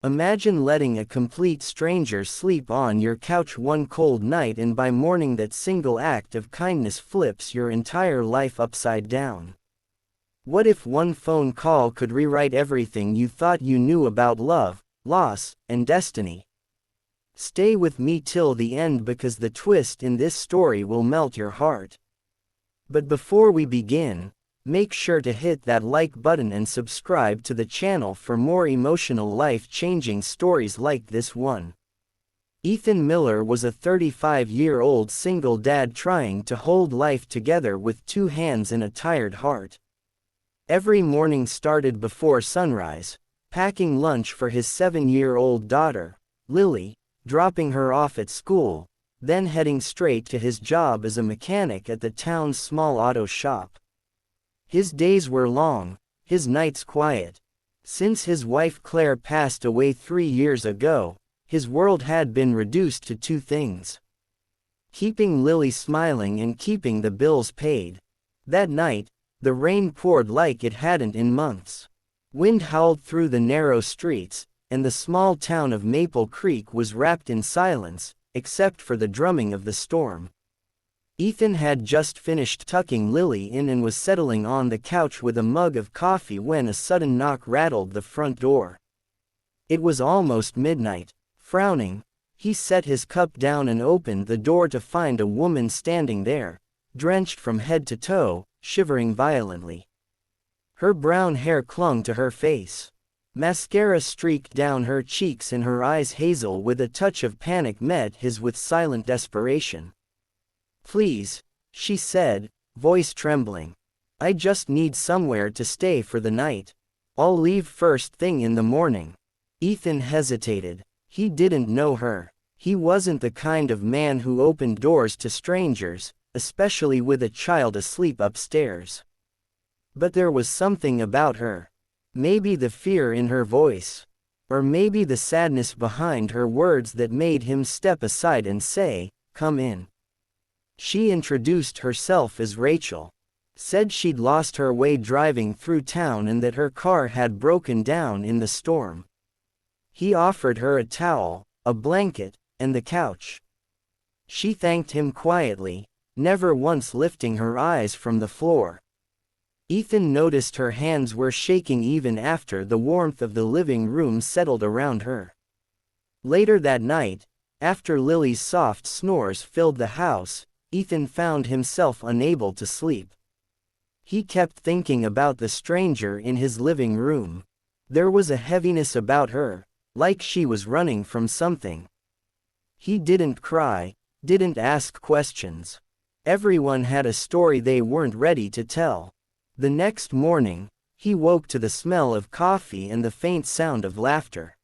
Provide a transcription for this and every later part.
Imagine letting a complete stranger sleep on your couch one cold night, and by morning that single act of kindness flips your entire life upside down. What if one phone call could rewrite everything you thought you knew about love, loss, and destiny? Stay with me till the end, because the twist in this story will melt your heart. But before we begin, make sure to hit that like button and subscribe to the channel for more emotional, life-changing stories like this one. Ethan Miller was a 35-year-old single dad trying to hold life together with two hands and a tired heart. Every morning started before sunrise, packing lunch for his 7-year-old daughter, Lily, dropping her off at school, then heading straight to his job as a mechanic at the town's small auto shop. His days were long, his nights quiet. Since his wife Claire passed away 3 years ago, his world had been reduced to two things: keeping Lily smiling and keeping the bills paid. That night, the rain poured like it hadn't in months. Wind howled through the narrow streets, and the small town of Maple Creek was wrapped in silence, except for the drumming of the storm. Ethan had just finished tucking Lily in and was settling on the couch with a mug of coffee when a sudden knock rattled the front door. It was almost midnight. Frowning, he set his cup down and opened the door to find a woman standing there, drenched from head to toe, shivering violently. Her brown hair clung to her face. Mascara streaked down her cheeks and her eyes, hazel with a touch of panic, met his with silent desperation. "Please," she said, voice trembling. "I just need somewhere to stay for the night. I'll leave first thing in the morning." Ethan hesitated. He didn't know her. He wasn't the kind of man who opened doors to strangers, especially with a child asleep upstairs. But there was something about her. Maybe the fear in her voice, or maybe the sadness behind her words, that made him step aside and say, "Come in." She introduced herself as Rachel. Said she'd lost her way driving through town and that her car had broken down in the storm. He offered her a towel, a blanket, and the couch. She thanked him quietly, never once lifting her eyes from the floor. Ethan noticed her hands were shaking even after the warmth of the living room settled around her. Later that night, after Lily's soft snores filled the house, Ethan found himself unable to sleep. He kept thinking about the stranger in his living room. There was a heaviness about her, like she was running from something. He didn't cry, didn't ask questions. Everyone had a story they weren't ready to tell. The next morning, he woke to the smell of coffee and the faint sound of laughter.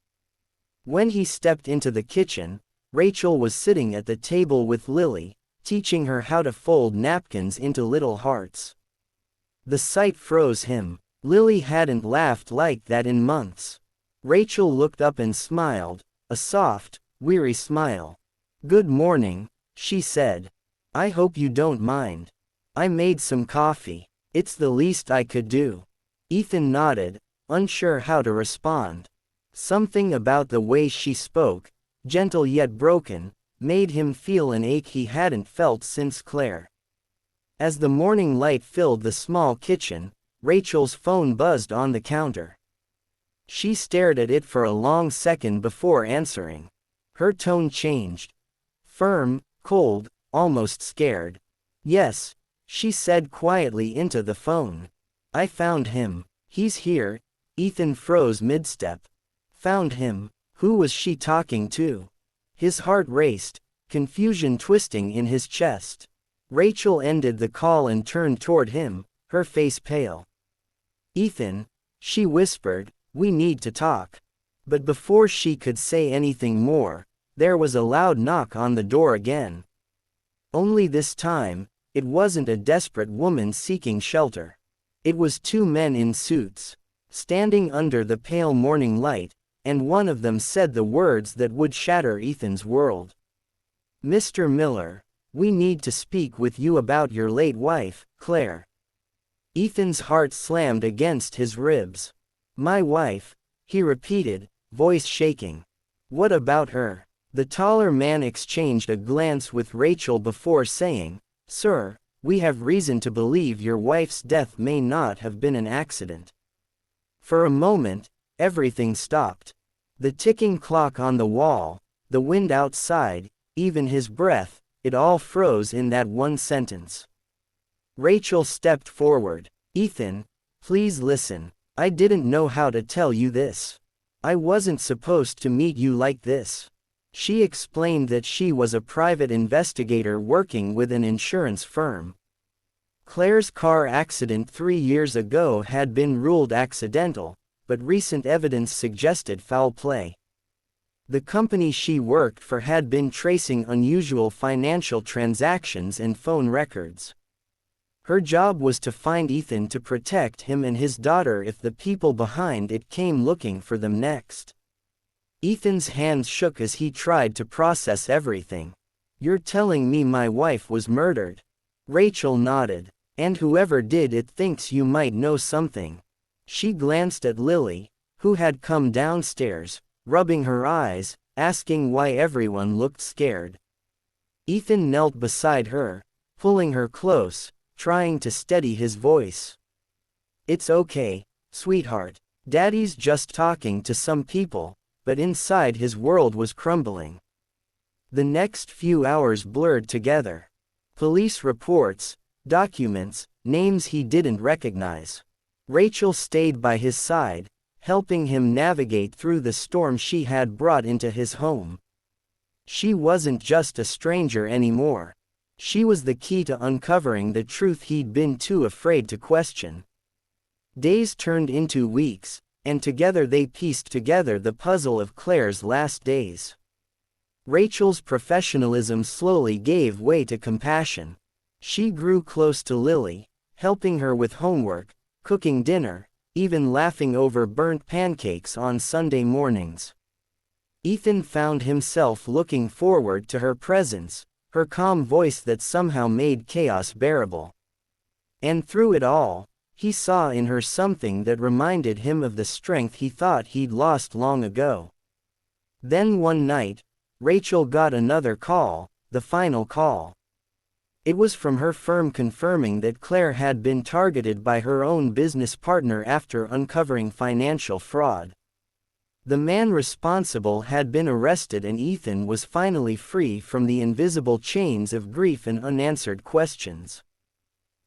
When he stepped into the kitchen, Rachel was sitting at the table with Lily, teaching her how to fold napkins into little hearts. The sight froze him. Lily hadn't laughed like that in months. Rachel looked up and smiled, a soft, weary smile. "Good morning," she said. "I hope you don't mind. I made some coffee. It's the least I could do." Ethan nodded, unsure how to respond. Something about the way she spoke, gentle yet broken, made him feel an ache he hadn't felt since Claire. As the morning light filled the small kitchen, Rachel's phone buzzed on the counter. She stared at it for a long second before answering. Her tone changed. Firm, cold, almost scared. "Yes," she said quietly into the phone. "I found him. He's here." Ethan froze mid-step. Found him? Who was she talking to? His heart raced, confusion twisting in his chest. Rachel ended the call and turned toward him, her face pale. "Ethan," she whispered, "we need to talk." But before she could say anything more, there was a loud knock on the door again. Only this time, it wasn't a desperate woman seeking shelter. It was two men in suits, standing under the pale morning light, and one of them said the words that would shatter Ethan's world. "Mr. Miller, we need to speak with you about your late wife, Claire." Ethan's heart slammed against his ribs. "My wife," he repeated, voice shaking. What about her? The taller man exchanged a glance with Rachel before saying, Sir, we have reason to believe your wife's death may not have been an accident. For a moment, everything stopped. The ticking clock on the wall, the wind outside, even his breath, it all froze in that one sentence. Rachel stepped forward. Ethan, please listen. I didn't know how to tell you this. I wasn't supposed to meet you like this. She explained that she was a private investigator working with an insurance firm. Claire's car accident 3 years ago had been ruled accidental, but recent evidence suggested foul play. The company she worked for had been tracing unusual financial transactions and phone records. Her job was to find Ethan to protect him and his daughter if the people behind it came looking for them next. Ethan's hands shook as he tried to process everything. You're telling me my wife was murdered? Rachel nodded. And whoever did it thinks you might know something. She glanced at Lily, who had come downstairs, rubbing her eyes, asking why everyone looked scared. Ethan knelt beside her, pulling her close, trying to steady his voice. It's okay, sweetheart. Daddy's just talking to some people, but inside his world was crumbling. The next few hours blurred together. Police reports, documents, names he didn't recognize. Rachel stayed by his side, helping him navigate through the storm she had brought into his home. She wasn't just a stranger anymore. She was the key to uncovering the truth he'd been too afraid to question. Days turned into weeks, and together they pieced together the puzzle of Claire's last days. Rachel's professionalism slowly gave way to compassion. She grew close to Lily, helping her with homework, cooking dinner, even laughing over burnt pancakes on Sunday mornings. Ethan found himself looking forward to her presence, her calm voice that somehow made chaos bearable. And through it all, he saw in her something that reminded him of the strength he thought he'd lost long ago. Then one night, Rachel got another call, the final call. It was from her firm confirming that Claire had been targeted by her own business partner after uncovering financial fraud. The man responsible had been arrested and Ethan was finally free from the invisible chains of grief and unanswered questions.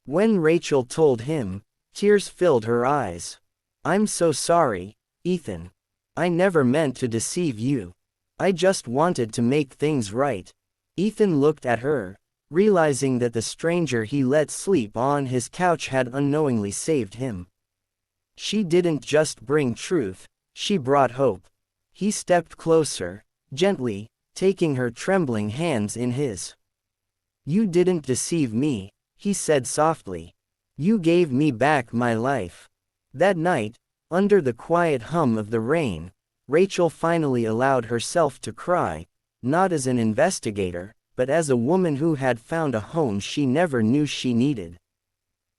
When Rachel told him, tears filled her eyes. I'm so sorry, Ethan. I never meant to deceive you. I just wanted to make things right. Ethan looked at her, realizing that the stranger he let sleep on his couch had unknowingly saved him. She didn't just bring truth, she brought hope. He stepped closer, gently, taking her trembling hands in his. You didn't deceive me, he said softly. You gave me back my life. That night, under the quiet hum of the rain, Rachel finally allowed herself to cry, not as an investigator, but as a woman who had found a home she never knew she needed.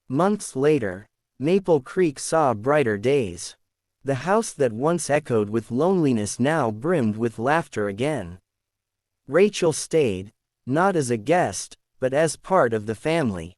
Months later, Maple Creek saw brighter days. The house that once echoed with loneliness now brimmed with laughter again. Rachel stayed, not as a guest, but as part of the family.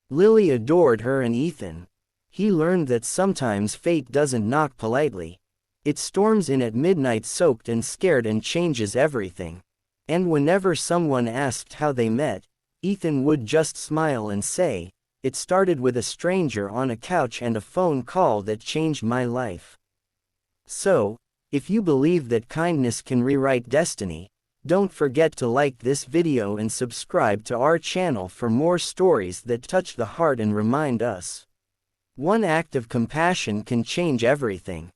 Lily adored her and Ethan. He learned that sometimes fate doesn't knock politely. It storms in at midnight soaked and scared and changes everything. And whenever someone asked how they met, Ethan would just smile and say, it started with a stranger on a couch and a phone call that changed my life. So, if you believe that kindness can rewrite destiny, don't forget to like this video and subscribe to our channel for more stories that touch the heart and remind us. One act of compassion can change everything.